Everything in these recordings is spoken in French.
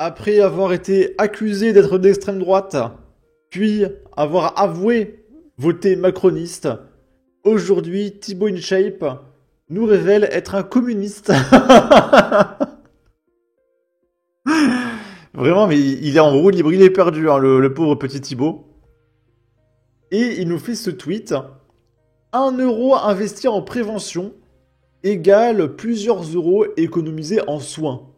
après avoir été accusé d'être d'extrême droite, puis avoir avoué voter macroniste, aujourd'hui Thibaut InShape nous révèle être un communiste. Vraiment, mais il est en roue libre, il est perdu, hein, le pauvre petit Thibaut. Et il nous fait ce tweet. 1 € investi en prévention égale plusieurs euros économisés en soins.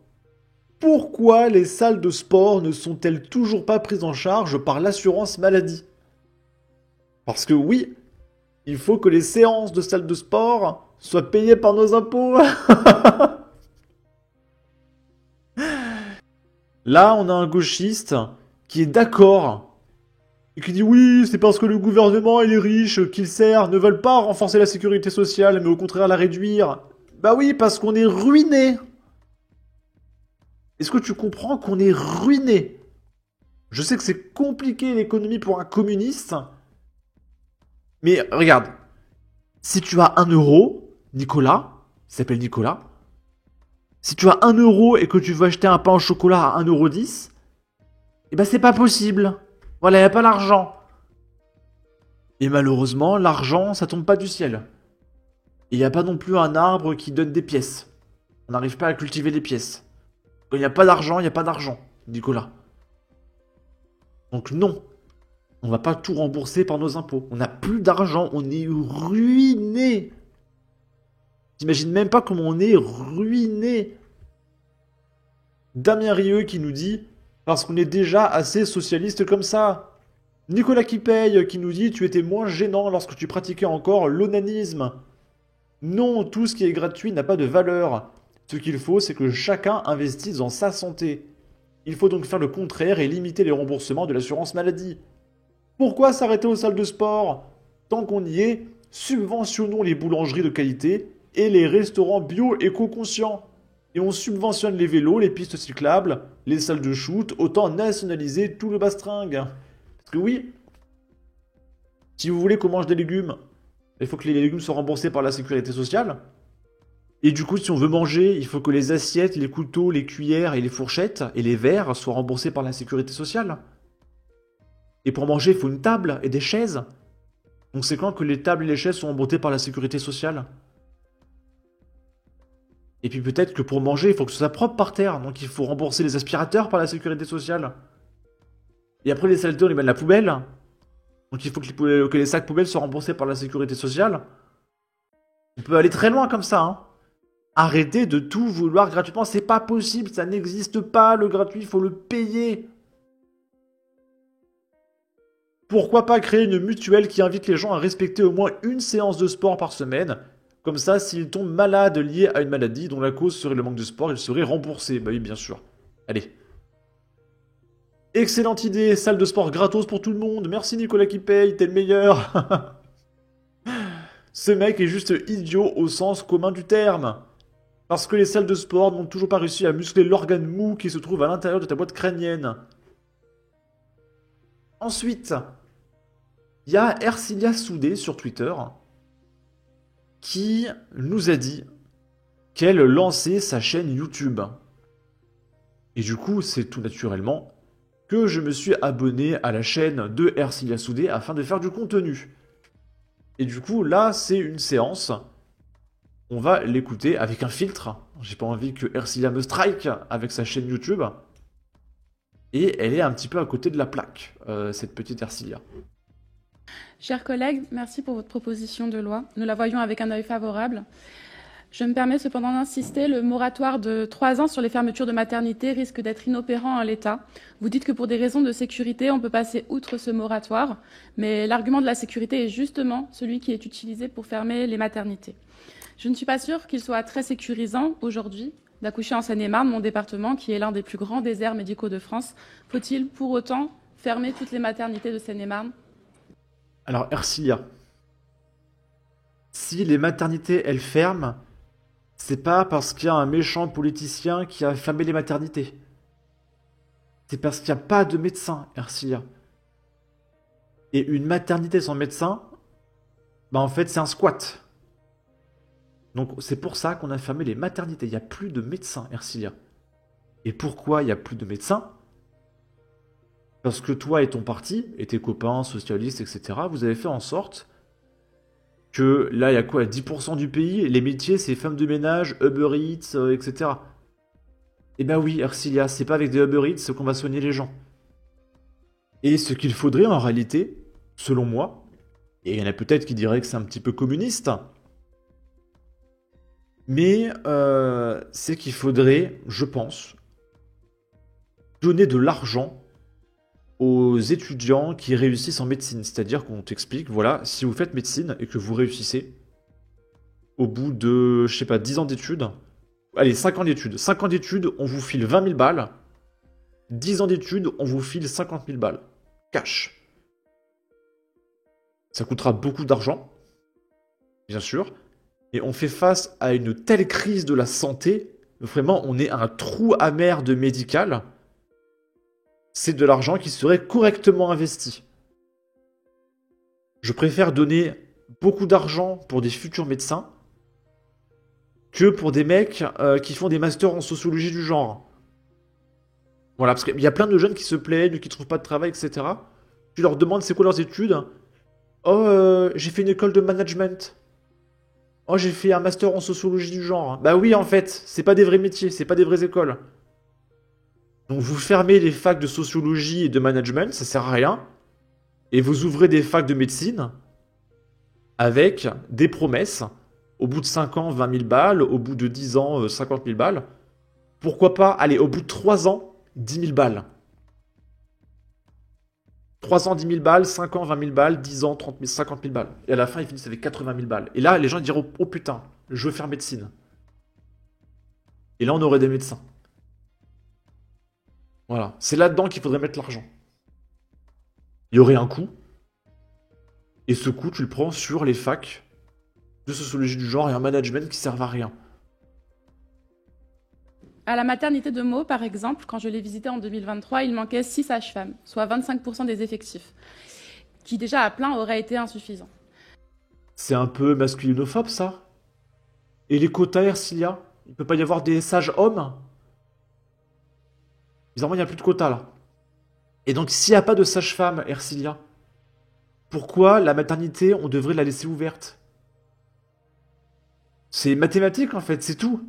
Pourquoi les salles de sport ne sont-elles toujours pas prises en charge par l'assurance maladie? Parce que oui, il faut que les séances de salles de sport soient payées par nos impôts. Là, on a un gauchiste qui est d'accord et qui dit oui, c'est parce que le gouvernement et les riches qu'il sert ne veulent pas renforcer la sécurité sociale, mais au contraire la réduire. Bah oui, parce qu'on est ruiné. Est-ce que tu comprends qu'on est ruiné? Je sais que c'est compliqué l'économie pour un communiste, mais regarde, si tu as 1 € Nicolas, il s'appelle Nicolas, si tu as 1 € et que tu veux acheter un pain au chocolat à 1,10 €, eh ben c'est pas possible. Voilà, il n'y a pas l'argent. Et malheureusement, l'argent, ça tombe pas du ciel. Et il n'y a pas non plus un arbre qui donne des pièces. On n'arrive pas à cultiver les pièces. Quand il n'y a pas d'argent, il n'y a pas d'argent, Nicolas. Donc non, on va pas tout rembourser par nos impôts. On n'a plus d'argent, on est ruiné. T'imagines même pas comment on est ruiné. Damien Rieu qui nous dit « Parce qu'on est déjà assez socialiste comme ça ». Nicolas qui paye qui nous dit « Tu étais moins gênant lorsque tu pratiquais encore l'onanisme ». Non, tout ce qui est gratuit n'a pas de valeur. Ce qu'il faut, c'est que chacun investisse dans sa santé. Il faut donc faire le contraire et limiter les remboursements de l'assurance maladie. Pourquoi s'arrêter aux salles de sport? Tant qu'on y est, subventionnons les boulangeries de qualité et les restaurants bio éco-conscients. Et on subventionne les vélos, les pistes cyclables, les salles de shoot, autant nationaliser tout le bastringue. Parce que oui, si vous voulez qu'on mange des légumes, il faut que les légumes soient remboursés par la sécurité sociale. Et du coup, si on veut manger, il faut que les assiettes, les couteaux, les cuillères et les fourchettes et les verres soient remboursés par la sécurité sociale. Et pour manger, il faut une table et des chaises. Donc c'est quand que les tables et les chaises sont remboursées par la sécurité sociale? Et puis peut-être que pour manger, il faut que ce soit propre par terre. Donc il faut rembourser les aspirateurs par la sécurité sociale. Et après les saletés, on les met dans la poubelle. Donc il faut que les sacs poubelles soient remboursés par la sécurité sociale. On peut aller très loin comme ça, hein. Arrêtez de tout vouloir gratuitement, c'est pas possible, ça n'existe pas, le gratuit, il faut le payer. Pourquoi pas créer une mutuelle qui invite les gens à respecter au moins une séance de sport par semaine? Comme ça, s'ils tombent malades liés à une maladie dont la cause serait le manque de sport, ils seraient remboursés. Bah oui, bien sûr. Allez. Excellente idée, salle de sport gratos pour tout le monde. Merci Nicolas qui paye, t'es le meilleur. Ce mec est juste idiot au sens commun du terme. Parce que les salles de sport n'ont toujours pas réussi à muscler l'organe mou qui se trouve à l'intérieur de ta boîte crânienne. Ensuite, il y a Ercilia Soudé sur Twitter qui nous a dit qu'elle lançait sa chaîne YouTube. Et du coup, c'est tout naturellement que je me suis abonné à la chaîne de Ercilia Soudé afin de faire du contenu. Et du coup, là, c'est une séance. On va l'écouter avec un filtre. J'ai pas envie que Ercilia me strike avec sa chaîne YouTube. Et elle est un petit peu à côté de la plaque, cette petite Ercilia. Chers collègues, merci pour votre proposition de loi. Nous la voyons avec un œil favorable. Je me permets cependant d'insister, le moratoire de 3 ans sur les fermetures de maternité risque d'être inopérant en l'état. Vous dites que pour des raisons de sécurité, on peut passer outre ce moratoire, mais l'argument de la sécurité est justement celui qui est utilisé pour fermer les maternités. Je ne suis pas sûre qu'il soit très sécurisant aujourd'hui d'accoucher en Seine-et-Marne, mon département, qui est l'un des plus grands déserts médicaux de France. Faut-il pour autant fermer toutes les maternités de Seine-et-Marne? Alors, Ercilia, si les maternités, elles ferment, c'est pas parce qu'il y a un méchant politicien qui a fermé les maternités. C'est parce qu'il n'y a pas de médecin, Ercilia. Et une maternité sans médecin, bah en fait, c'est un squat. Donc c'est pour ça qu'on a fermé les maternités. Il n'y a plus de médecins, Ercilia. Et pourquoi il n'y a plus de médecins? Parce que toi et ton parti, et tes copains, socialistes, etc., vous avez fait en sorte que là, il y a quoi? 10% du pays, les métiers, c'est femmes de ménage, Uber Eats, etc. Eh ben oui, Ercilia, c'est pas avec des Uber Eats qu'on va soigner les gens. Et ce qu'il faudrait en réalité, selon moi, et il y en a peut-être qui diraient que c'est un petit peu communiste, mais c'est qu'il faudrait, je pense, donner de l'argent aux étudiants qui réussissent en médecine. C'est-à-dire qu'on t'explique, voilà, si vous faites médecine et que vous réussissez, au bout de, je sais pas, 10 ans d'études, allez, 5 ans d'études. 5 ans d'études, on vous file 20 000 balles. 10 ans d'études, on vous file 50 000 balles. Cash. Ça coûtera beaucoup d'argent, bien sûr. Et on fait face à une telle crise de la santé, vraiment, on est un trou amer de médical. C'est de l'argent qui serait correctement investi. Je préfère donner beaucoup d'argent pour des futurs médecins que pour des mecs qui font des masters en sociologie du genre. Voilà, parce qu'il y a plein de jeunes qui se plaignent, qui trouvent pas de travail, etc. Tu leur demandes c'est quoi leurs études. Oh, j'ai fait une école de management. Oh, j'ai fait un master en sociologie du genre. Bah oui, en fait, c'est pas des vrais métiers, c'est pas des vraies écoles. Donc vous fermez les facs de sociologie et de management, ça sert à rien. Et vous ouvrez des facs de médecine avec des promesses. Au bout de 5 ans, 20 000 balles. Au bout de 10 ans, 50 000 balles. Pourquoi pas, allez, au bout de 3 ans, 10 000 balles. 3 ans, 10 000 balles, 5 ans, 20 000 balles, 10 ans, 30 000, 50 000 balles. Et à la fin, ils finissent avec 80 000 balles. Et là, les gens diront, oh putain, je veux faire médecine. Et là, on aurait des médecins. Voilà. C'est là-dedans qu'il faudrait mettre l'argent. Il y aurait un coût. Et ce coût, tu le prends sur les facs de sociologie du genre et un management qui servent à rien. À la maternité de Meaux, par exemple, quand je l'ai visitée en 2023, il manquait 6 sages-femmes, soit 25% des effectifs, qui déjà à plein aurait été insuffisant. C'est un peu masculinophobe, ça. Et les quotas, Ercilia? Il peut pas y avoir des sages hommes? Bizarrement, il n'y a plus de quotas, là. Et donc, s'il n'y a pas de sage-femme, Ercilia, pourquoi la maternité, on devrait la laisser ouverte? C'est mathématique, en fait, c'est tout.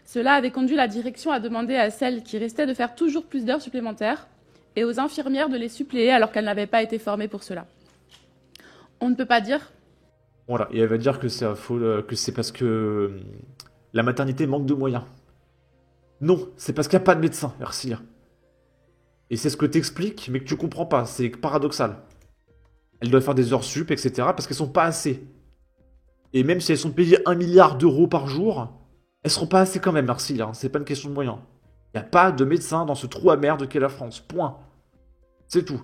Cela avait conduit la direction à demander à celles qui restaient de faire toujours plus d'heures supplémentaires et aux infirmières de les suppléer alors qu'elles n'avaient pas été formées pour cela. On ne peut pas dire... Voilà, et elle va dire que c'est parce que la maternité manque de moyens. Non, c'est parce qu'il n'y a pas de médecin, Ercilia. Et c'est ce que t'expliques, mais que tu comprends pas, c'est paradoxal. Elles doivent faire des heures sup, etc., parce qu'elles sont pas assez. Et même si elles sont payées 1 milliard d'euros par jour, elles seront pas assez quand même, Ercilia, hein, c'est pas une question de moyens. Il n'y a pas de médecin dans ce trou à merde qu'est la France, point. C'est tout.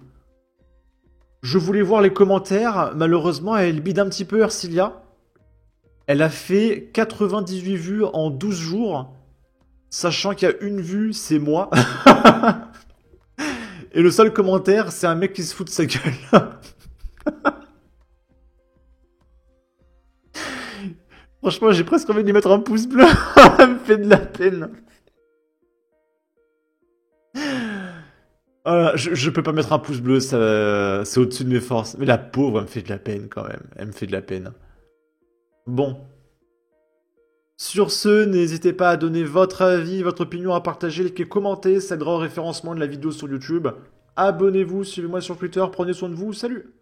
Je voulais voir les commentaires, malheureusement elle bide un petit peu, Ercilia. Elle a fait 98 vues en 12 jours, sachant qu'il y a une vue, c'est moi. Et le seul commentaire, c'est un mec qui se fout de sa gueule. Franchement, j'ai presque envie de lui mettre un pouce bleu. Elle me fait de la peine. Voilà, je peux pas mettre un pouce bleu, c'est au-dessus de mes forces. Mais la pauvre, elle me fait de la peine quand même. Elle me fait de la peine. Bon. Sur ce, n'hésitez pas à donner votre avis, votre opinion, à partager, liker, commenter. Ça aidera au référencement de la vidéo sur YouTube. Abonnez-vous, suivez-moi sur Twitter, prenez soin de vous, salut!